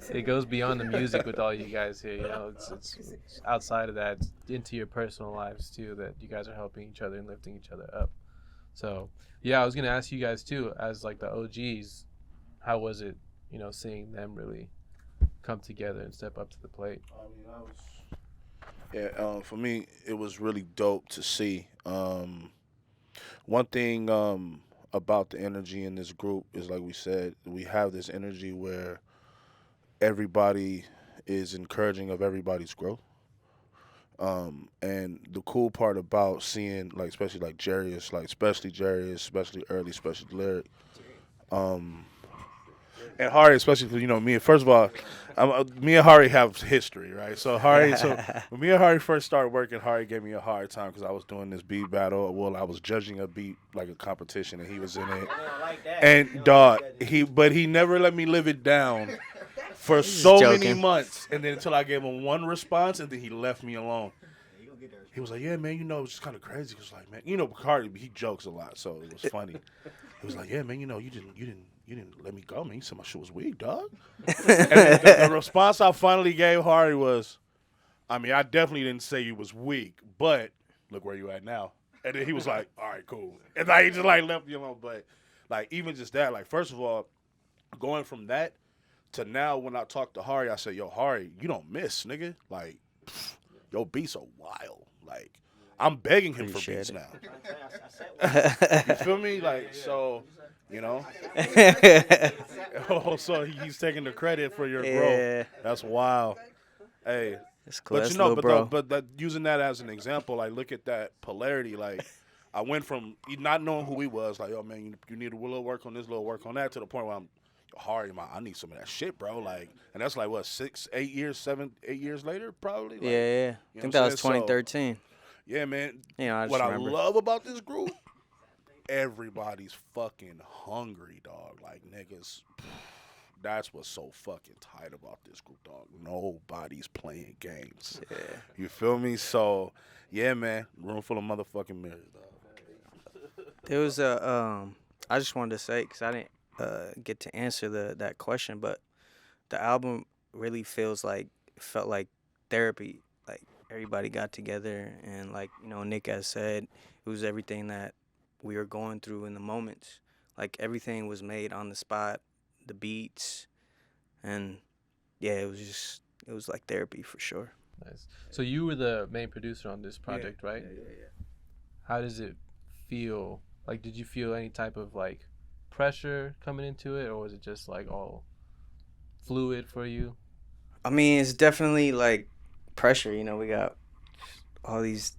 it goes beyond the music with all you guys here. You know, it's outside of that, it's into your personal lives too. That you guys are helping each other and lifting each other up. So yeah, I was gonna ask you guys too, as like the OGs, how was it? You know, seeing them really come together and step up to the plate. I mean, yeah, for me, it was really dope to see. One thing about the energy in this group is, like we said, we have this energy where everybody is encouraging of everybody's growth. And the cool part about seeing, like, especially like Jarius, like especially Jarius, especially early, especially Lyric, um, and Hari, especially because me. First of all, me and Hari have history, right? So when me and Hari first started working, Hari gave me a hard time because I was doing this beat battle. Well, I was judging a beat like a competition, and he was in it. And dog, he never let me live it down for so many Joking. months, and then until I gave him one response, and then he left me alone. He was like, "Yeah, man, it's just kind of crazy." He was like, "Man, Cardi, he jokes a lot, so it was funny." He was like, "Yeah, man, you didn't let me go, man. You said my shit was weak, dog." And then the response I finally gave Hari was, "I mean, I definitely didn't say you was weak, but look where you at now." And then he was like, "All right, cool." And like he just like left me alone. But like even just that, like first of all, going from that to now when I talk to Hari, I say, "Yo, Hari, you don't miss, nigga. Like, your beats are wild. Like, I'm begging him for beats Appreciate now. it. You feel me? Like, so, you know." Oh, so he's taking the credit for your growth. Yeah, That's wild. Hey, it's cool. but That's little but bro. using that as an example, like look at that polarity. Like I went from not knowing who he was, like, "Oh man, you need a little work on this, little work on that," to the point where I'm hard. I need some of that shit, bro. Like, and that's like what 6, 8 years, 7, 8 years later, probably. Like, Yeah, yeah. I you know think what that I'm was saying? So, 2013. yeah, man. I just What I remember. love about this group, everybody's fucking hungry, dog. Like niggas. That's what's so fucking tight about this group, dog. Nobody's playing games. Yeah. You feel me? So, yeah, man. Room full of motherfucking mirrors, dog. There was a I just wanted to say because I didn't get to answer that question, but the album really felt like therapy. Like everybody got together and like Nick has said, it was everything that we were going through in the moments. Like everything was made on the spot, the beats, and yeah, it was like therapy for sure. Nice. So you were the main producer on this project, right? Yeah. How does it feel? Like, did you feel any type of like pressure coming into it, or was it just like all fluid for you? I mean, it's definitely like pressure. We got all these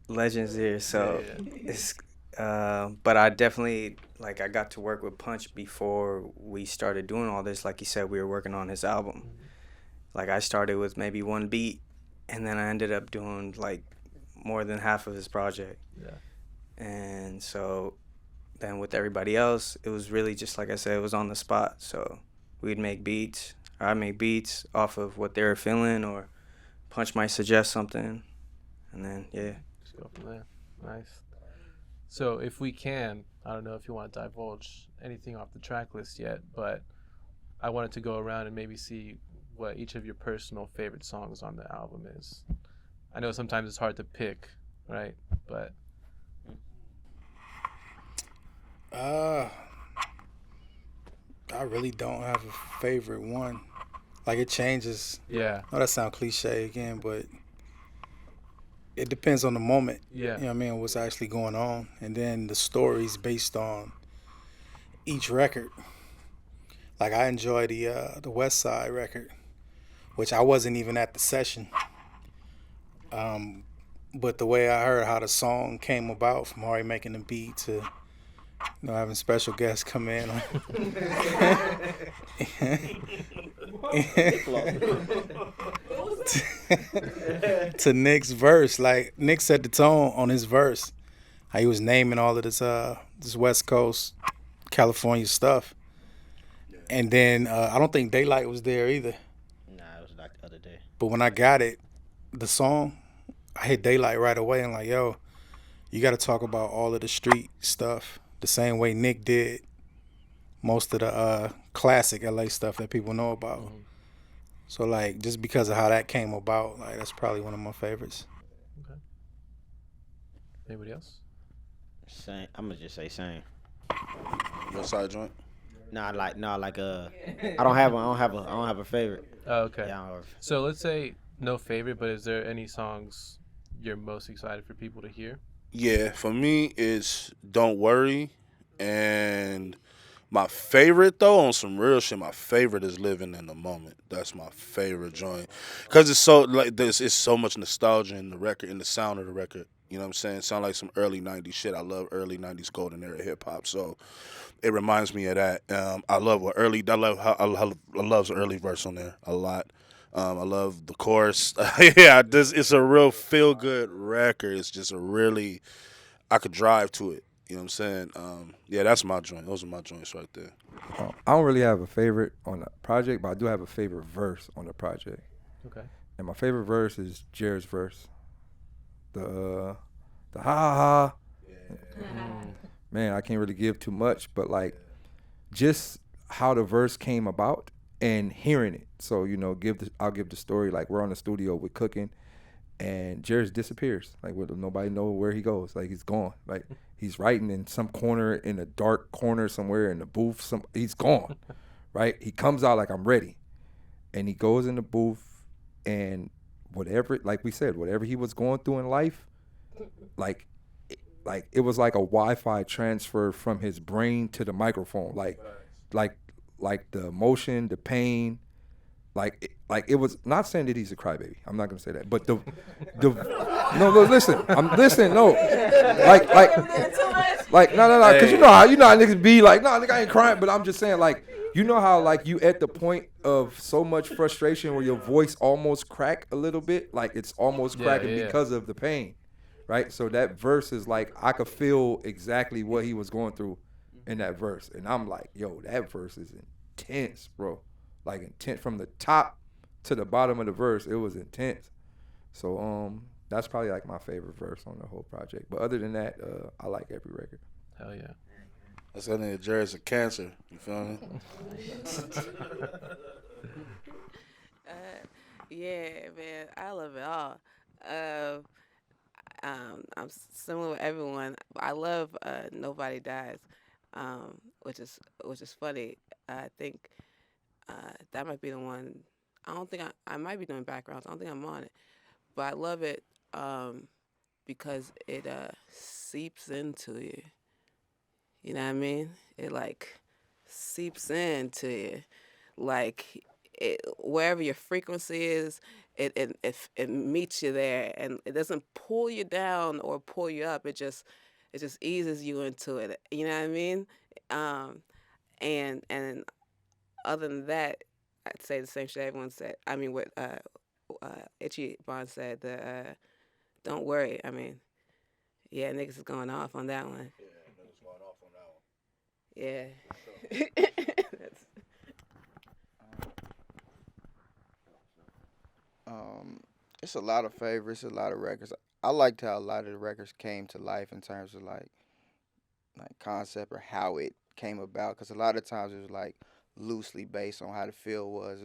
legends here, so Yeah. it's. But I definitely I got to work with Punch before we started doing all this. Like you said, we were working on his album. Like I started with maybe one beat, and then I ended up doing like more than half of his project. Yeah. And so then with everybody else, it was really just like I said, it was on the spot. So we'd make beats, or I'd make beats off of what they were feeling, or Punch might suggest something, and then yeah. Just go from there. Nice. So if we can, I don't know if you want to divulge anything off the track list yet, but I wanted to go around and maybe see what each of your personal favorite songs on the album is. I know sometimes it's hard to pick, right? But Uh, I really don't have a favorite one. Like it changes. yeah, I know that sounds cliche again, but it depends on the moment. yeah, You know what I mean? What's actually going on, and then the stories based on each record. Like I enjoy the West Side record, which I wasn't even at the session. But the way I heard how the song came about, from Hari making the beat to having special guests come in. To Nick's verse, like Nick set the tone on his verse. How he was naming all of this West Coast California stuff, and then I don't think Daylight was there either. Nah, it was like the other day. But when I got it, the song, I hit Daylight right away and like, yo, you got to talk about all of the street stuff the same way Nick did. most of the classic LA stuff that people know about. Mhm. So like just because of how that came about, like that's probably one of my favorites. Okay. Anybody else? Same. I'm gonna just say same. What side joint? I don't have a favorite. Oh, okay. Yeah. I don't have So let's say no favorite, but is there any songs you're most excited for people to hear? Yeah, for me it's Don't Worry, and my favorite though on some real shit. My favorite is Living in the Moment. That's my favorite joint because it's so like this. It's so much nostalgia in the record, in the sound of the record. You know what I'm saying? It sound like some early '90s shit. I love early '90s golden era hip hop. So it reminds me of that. I love what early. I love how I love the early verse on there a lot. I love the chorus. Yeah, this it's a real feel good record. It's just a really I could drive to it. You know what I'm saying? Yeah, that's my joint. Those are my joints right there. I don't really have a favorite on the project, but I do have a favorite verse on the project. Okay. And my favorite verse is Jared's verse. The ha ha ha. Man, I can't really give too much, but like just how the verse came about and hearing it. So, you know, I'll give the story. Like we're on the studio with cooking and Jared disappears. Like nobody know where he goes. Like he's gone. Like he's writing in some corner, in a dark corner somewhere in the booth. He's gone. Right? He comes out like I'm ready. And he goes in the booth and whatever, like we said, whatever he was going through in life, like it was like a Wi-Fi transfer from his brain to the microphone. Like the emotion, the pain, like it was not saying that he's a crybaby. I'm not gonna say that, but the no, listen, I'm listening. No, no, because you know how niggas be like, no, nigga, I ain't crying, but I'm just saying like, you know how like you at the point of so much frustration where your voice almost crack a little bit, like it's almost cracking because of the pain, right? So that verse is like I could feel exactly what he was going through in that verse, and I'm like, yo, that verse is intense, bro. Like intense from the top to the bottom of the verse. It was intense. So that's probably like my favorite verse on the whole project. But other than that, I like every record. Hell yeah. That's that nigga Jared's a cancer. You feel me? Yeah, man, I love it all. I'm similar with everyone. I love Nobody Dies, which is funny. I think that might be the one. I don't think I might be doing backgrounds. I don't think I'm on it, but I love it because it seeps into you. You know what I mean? It like seeps into you, like wherever your frequency is, it meets you there, and it doesn't pull you down or pull you up. It just eases you into it. You know what I mean? And other than that, I'd say the same shit everyone said. I mean, what Itchy Bond said. Don't worry. I mean, yeah, niggas is going off on that one. Yeah, niggas going off on that one. Yeah. It's a lot of favorites, a lot of records. I liked how a lot of the records came to life in terms of like concept or how it came about. Because a lot of times it was like loosely based on how the feel was.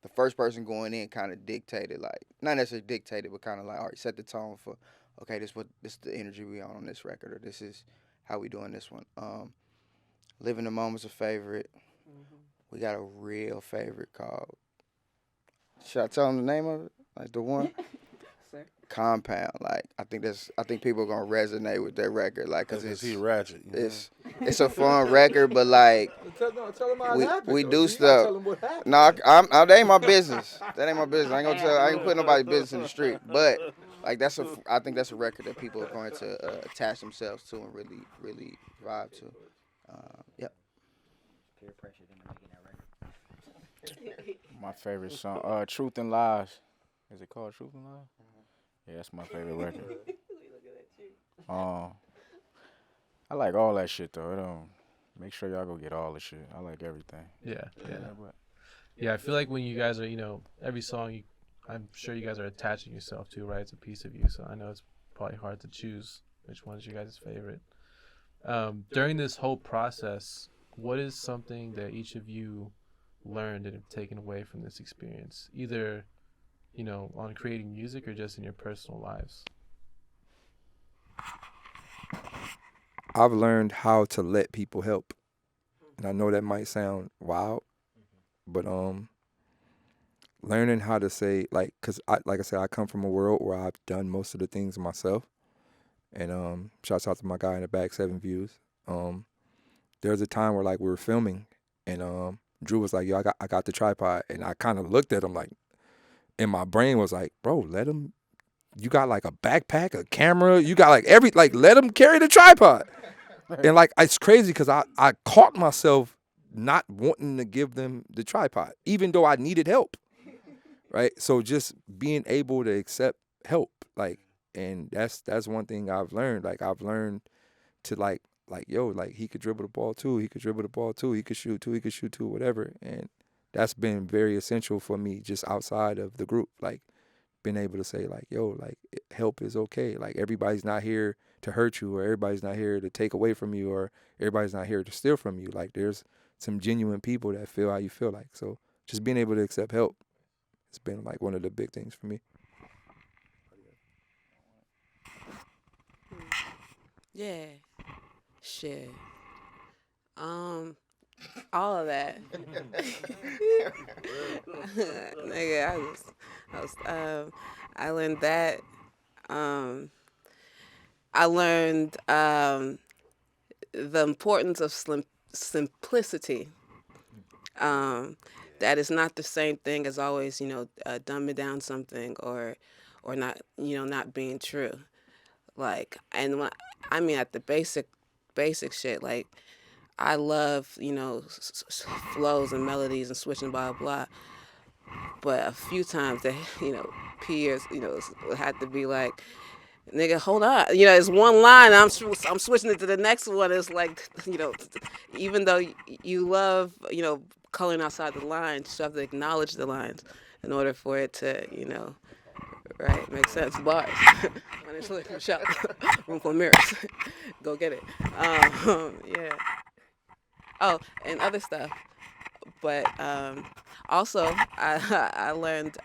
The first person going in kind of dictated, like not necessarily dictated, but kind of like, all right, set the tone for, okay, this is the energy we on this record, or this is how we doing this one. Living the Moment's a favorite. We got a real favorite called. Should I tell them the name of it? Like the one? Sir. Compound. Like I think people are gonna resonate with that record. Like cause it's he ratchet. it's a fun record, but like Tell them how it happened. we though. do You gotta tell stuff. them what happened. No, that ain't my business. That ain't my business. I ain't putting nobody's business in the street. But like I think that's a record that people are going to attach themselves to and really, really vibe to. Yep. peer pressure into making that record. My favorite song, Truth and Lies. Is it called Truth and Lies? Yeah, that's my favorite record. I like all that shit though. It don't make sure y'all go get all the shit. I like everything. Yeah. But Yeah, I feel like when you guys are, every song, I'm sure you guys are attaching yourself to, right? It's a piece of you, so I know it's probably hard to choose which one's your guys' favorite. During this whole process, what is something that each of you learned and have taken away from this experience, either, you know, on creating music or just in your personal lives? I've learned how to let people help. And I know that might sound wild, but learning how to say, like, cause like I said, I come from a world where I've done most of the things myself. And shouts out to my guy in the back, 7 Views. There was a time where like we were filming, and Drew was like, "Yo, I got the tripod," and I kind of looked at him like, and my brain was like, "Bro, let him. You got like a backpack, a camera. You got like let him carry the tripod." And like it's crazy because I caught myself not wanting to give them the tripod, even though I needed help. Right. So just being able to accept help, like, and that's one thing I've learned. Like I've learned to like yo, like he could dribble the ball too. He could dribble the ball too. He could shoot too. He could shoot too. Whatever. And that's been very essential for me just outside of the group. Like being able to say like, yo, like help is okay. Like everybody's not here to hurt you, or everybody's not here to take away from you, or everybody's not here to steal from you. Like there's some genuine people that feel how you feel like. So just being able to accept help, it's been like one of the big things for me. Yeah. Shit. All of that. Nigga, I learned that. I learned the importance of simplicity. That is not the same thing as always, dumbing down something or not, not being true. Like, and when I mean at the basic shit, like I love, flows and melodies and switching blah blah. But a few times that, peers, had to be like, nigga, hold on. It's one line. I'm switching it to the next one. It's like, even though you love, coloring outside the lines, you have to acknowledge the lines in order for it to, right, make sense. Bars. Financial shop. Room for mirrors. Go get it. Yeah. Oh, and other stuff. But also, I learned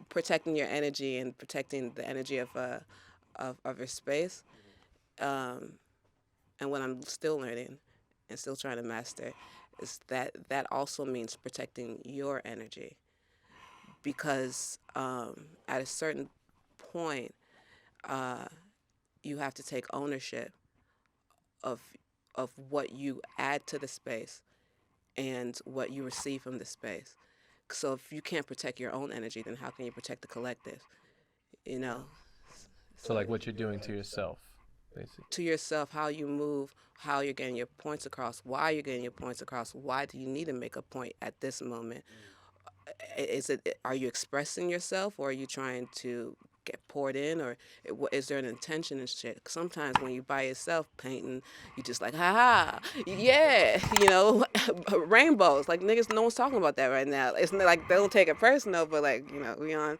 protecting your energy and protecting the energy of your space. And what I'm still learning and still trying to master is that also means protecting your energy. Because at a certain point, you have to take ownership of what you add to the space and what you receive from the space. So if you can't protect your own energy, then how can you protect the collective? So like what you're doing to yourself, basically. To yourself, how you move, how you're getting your points across, why you're getting your points across, why do you need to make a point at this moment? Are you expressing yourself, or are you trying to get poured in, or is there an intention and shit? Sometimes when you by yourself painting, you just like, ha, yeah, rainbows. Like niggas, no one's talking about that right now. It's not like they don't take it personal, but like, we on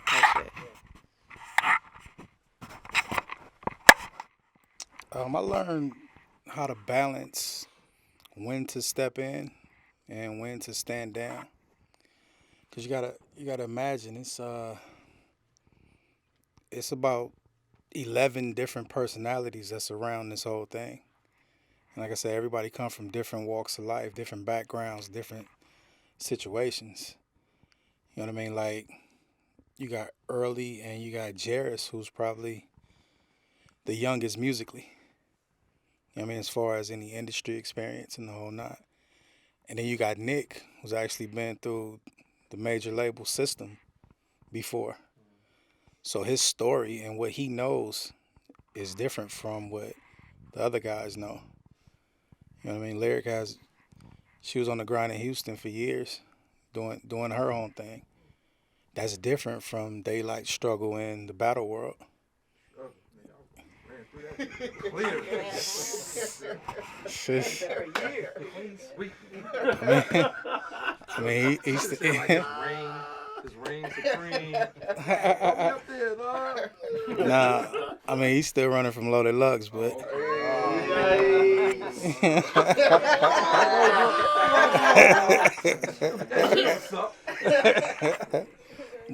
that shit. I learned how to balance when to step in and when to stand down. Cause you gotta imagine it's about 11 different personalities that surround this whole thing. And like I said, everybody come from different walks of life, different backgrounds, different situations. You know what I mean? Like you got Early and you got Jairus, who's probably the youngest musically. You know what I mean? As far as any industry experience and the whole nine. And then you got Nick, who's actually been through the major label system before. So his story and what he knows is different from what the other guys know. You know what I mean? Lyric she was on the grind in Houston for years, doing her own thing. That's different from Daylight struggle in the battle world. I mean, he's his reign supreme. Up there, nah, I mean he's still running from Loaded Lux, but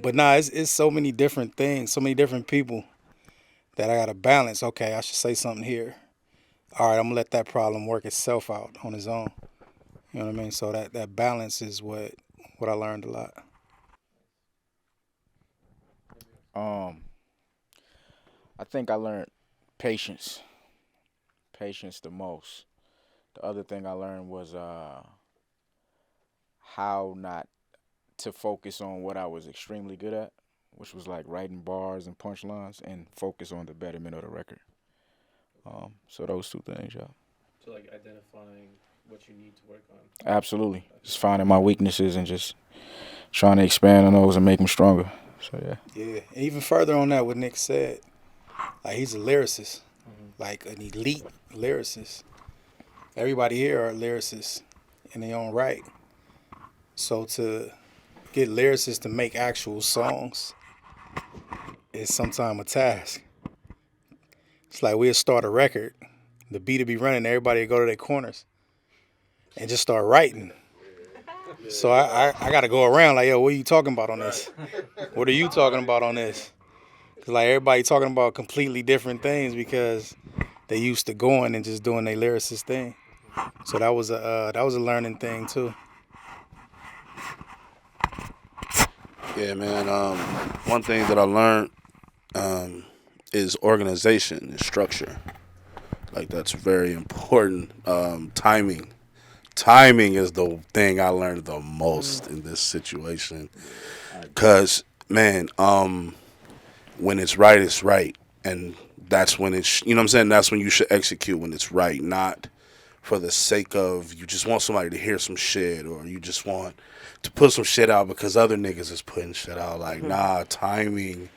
But nah, it's so many different things, so many different people that I gotta balance. Okay, I should say something here. All right, I'm gonna let that problem work itself out on its own. You know what I mean? So that balance is what I learned a lot. Um, I think I learned patience. Patience the most. The other thing I learned was how not to focus on what I was extremely good at, which was like writing bars and punchlines, and focus on the betterment of the record. So those two things, yeah. So like identifying what you need to work on. Absolutely. Just finding my weaknesses and just trying to expand on those and make them stronger. So yeah. Yeah. And even further on that, what Nick said, like he's a lyricist, like an elite lyricist. Everybody here are lyricists in their own right. So to get lyricists to make actual songs is sometimes a task. It's like we'll start a record, the beat will be running, everybody will go to their corners and just start writing. So I got to go around like, yo, what are you talking about on this? What are you talking about on this? Cause like everybody talking about completely different things because they used to going and just doing their lyricist thing. So that was a learning thing too. Yeah, man. One thing that I learned is organization and structure. Like that's very important. Timing. Timing is the thing I learned the most in this situation. Cause man, when it's right, and that's when it's you know what I'm saying. That's when you should execute when it's right, not for the sake of you just want somebody to hear some shit or you just want to put some shit out because other niggas is putting shit out. Like nah, timing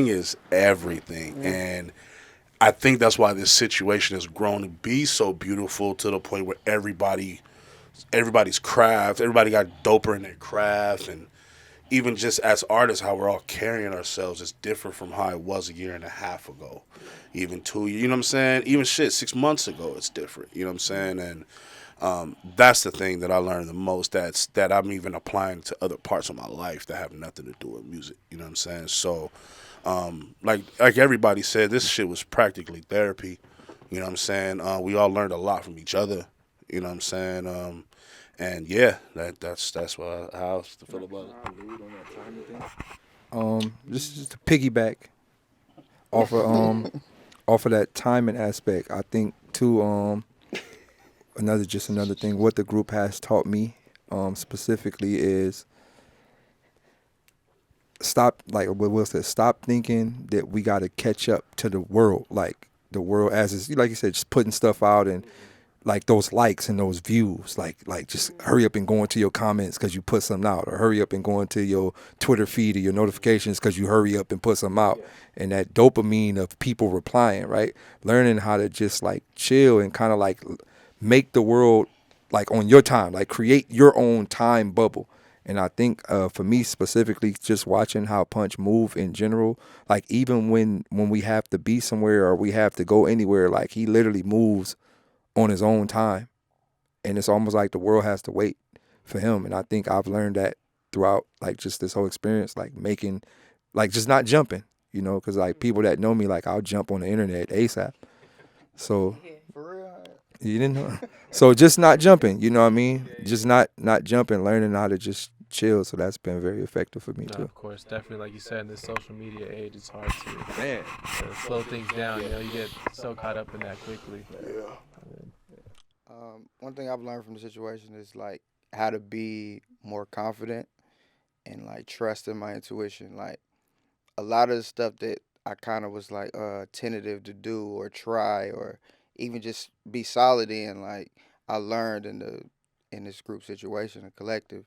is everything, and I think that's why this situation has grown to be so beautiful to the point where everybody's craft, everybody got doper in their craft, and even just as artists, how we're all carrying ourselves is different from how it was a year and a half ago, even 2 years. You know what I'm saying? Even shit, 6 months ago, it's different. You know what I'm saying? And that's the thing that I learned the most. That I'm even applying to other parts of my life that have nothing to do with music. You know what I'm saying? So, like everybody said, this shit was practically therapy. You know what I'm saying? We all learned a lot from each other. You know what I'm saying? And yeah, that's what how I feel about it. Just to piggyback off of off of that timing aspect, I think too another thing what the group has taught me specifically is stop, like what Will said, stop thinking that we got to catch up to the world, like the world as is, like you said, just putting stuff out and like those likes and those views, like just hurry up and go into your comments because you put something out, or hurry up and go into your Twitter feed or your notifications because you hurry up and put something out. And that dopamine of people replying, right? Learning how to just like chill and kind of like make the world like on your time, like create your own time bubble. And I think for me specifically, just watching how Punch move in general, like even when we have to be somewhere or we have to go anywhere, like he literally moves on his own time. And it's almost like the world has to wait for him. And I think I've learned that throughout like just this whole experience, like making, like just not jumping, you know, because like people that know me, like I'll jump on the internet ASAP. So For real? you didn't know. So just not jumping, you know what I mean? Just not jumping, learning how to just chill. So that's been very effective for me No, too. of course, definitely. Like you said, in this social media age, it's hard Man. to slow things down. You know, you get so caught up in that quickly. One thing I've learned from the situation is like how to be more confident and like trust in my intuition. Like a lot of the stuff that I kind of was like tentative to do or try or even just be solid in, like I learned in this group situation, a collective,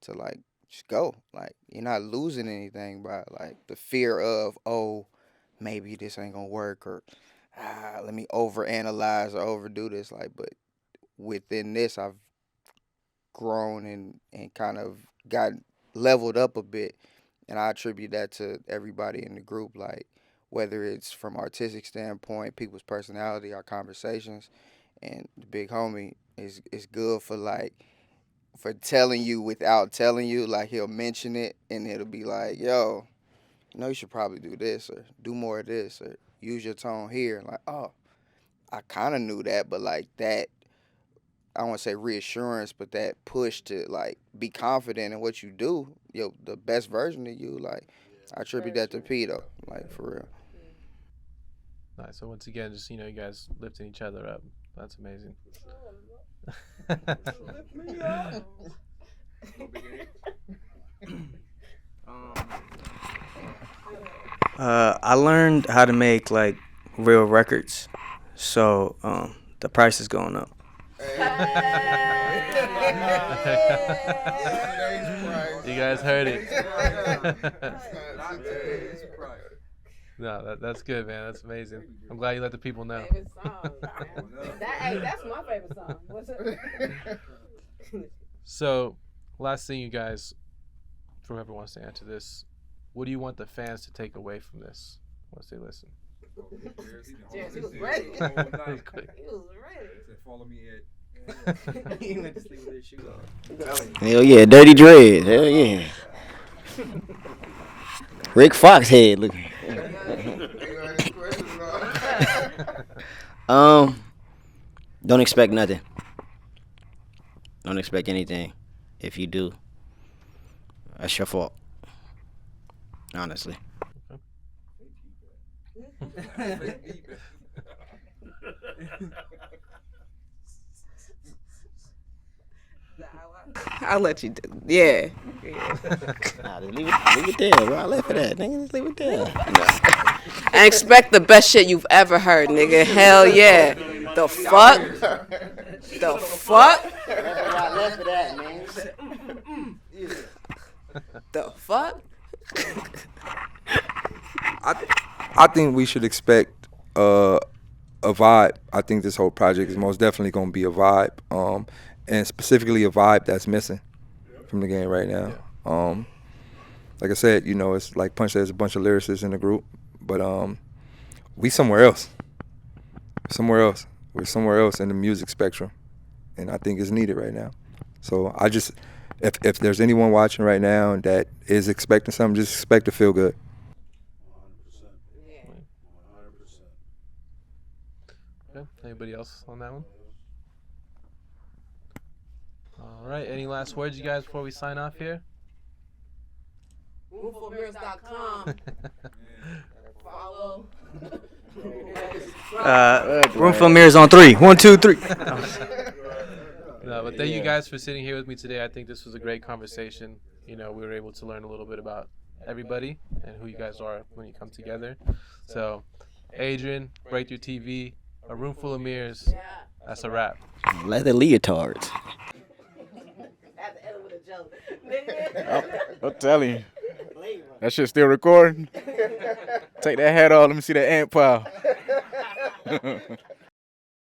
to like just go. Like you're not losing anything by like the fear of, oh, maybe this ain't gonna work, or let me overanalyze or overdo this. Like, but within this, I've grown and kind of got leveled up a bit, and I attribute that to everybody in the group. Like whether it's from artistic standpoint, people's personality, our conversations, and the big homie is good for like for telling you without telling you. Like he'll mention it and it'll be like, yo, you know, you should probably do this or do more of this or use your tone here. Like, oh, I kind of knew that, but like that, I don't want to say reassurance, but that push to like be confident in what you do, the best version of you. Like, I attribute that to P.2, like for real. Nice. So once again, just you guys lifting each other up. That's amazing. I learned how to make like real records, so the price is going up. You guys heard it. No, that's good, man. That's amazing. I'm glad you let the people know. Favorite song, man. That's my favorite song. What's it? So, last thing, you guys, for whoever wants to answer this, what do you want the fans to take away from this once they listen? Cheers, he was ready. He was ready. Follow me at. He went to sleep with his shoes on. Hell yeah, dirty dreads. Hell yeah. Rick Foxhead looking. Don't expect nothing. Don't expect anything. If you do, that's your fault. Honestly. I'll let you do. Yeah. Nah, just leave it there, bro. I left for that. Nigga, just leave it there. And expect the best shit you've ever heard, nigga. Hell yeah. The fuck? The fuck? I left for that, man. The fuck? I think we should expect a vibe. I think this whole project is most definitely going to be a vibe, and specifically a vibe that's missing from the game right now. Like I said, it's like Punch. There's a bunch of lyricists in the group, but we somewhere else. We're somewhere else in the music spectrum, and I think it's needed right now. So I just, if there's anyone watching right now that is expecting something, just expect to feel good. 100%. Okay. Anybody else on that one? All right. Any last words, you guys, before we sign off here? Roomfulmirrors.com. Follow. Room for mirrors on 3. 1, 2, 3. No, but thank you guys for sitting here with me today. I think this was a great conversation. We were able to learn a little bit about everybody and who you guys are when you come together. So, Adrian, Breakthru TV, a room full of mirrors. That's a wrap. Leather leotards. I'm telling you. That shit still recording? Take that hat off. Let me see that ant pile.